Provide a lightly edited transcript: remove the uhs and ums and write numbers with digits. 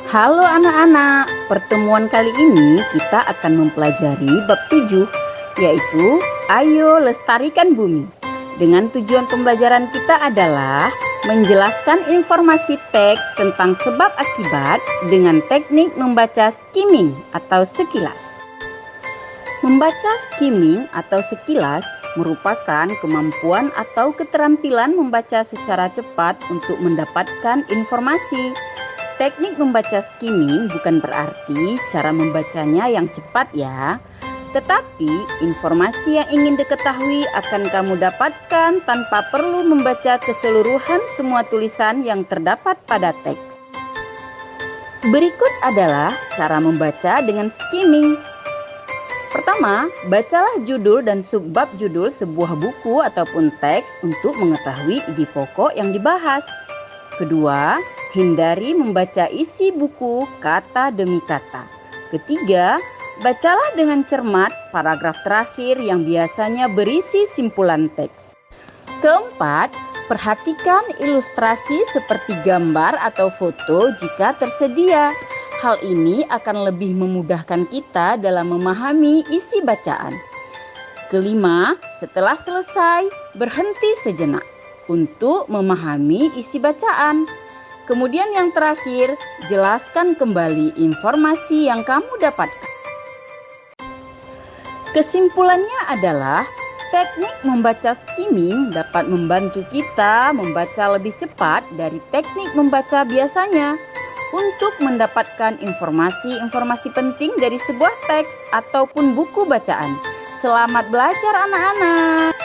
Halo anak-anak, pertemuan kali ini kita akan mempelajari bab 7, yaitu Ayo Lestarikan Bumi. Dengan tujuan pembelajaran kita adalah menjelaskan informasi teks tentang sebab akibat dengan teknik membaca skimming atau sekilas. Membaca skimming atau sekilas merupakan kemampuan atau keterampilan membaca secara cepat untuk mendapatkan informasi. Teknik membaca skimming bukan berarti cara membacanya yang cepat ya, tetapi informasi yang ingin diketahui akan kamu dapatkan tanpa perlu membaca keseluruhan semua tulisan yang terdapat pada teks. Berikut adalah cara membaca dengan skimming. Pertama, bacalah judul dan subbab judul sebuah buku ataupun teks untuk mengetahui ide pokok yang dibahas. Kedua, hindari membaca isi buku kata demi kata. Ketiga, bacalah dengan cermat paragraf terakhir yang biasanya berisi simpulan teks. Keempat, perhatikan ilustrasi seperti gambar atau foto jika tersedia. Hal ini akan lebih memudahkan kita dalam memahami isi bacaan. Kelima, setelah selesai, berhenti sejenak untuk memahami isi bacaan. Kemudian yang terakhir, jelaskan kembali informasi yang kamu dapatkan. Kesimpulannya adalah, teknik membaca skimming dapat membantu kita membaca lebih cepat dari teknik membaca biasanya untuk mendapatkan informasi-informasi penting dari sebuah teks ataupun buku bacaan. Selamat belajar anak-anak.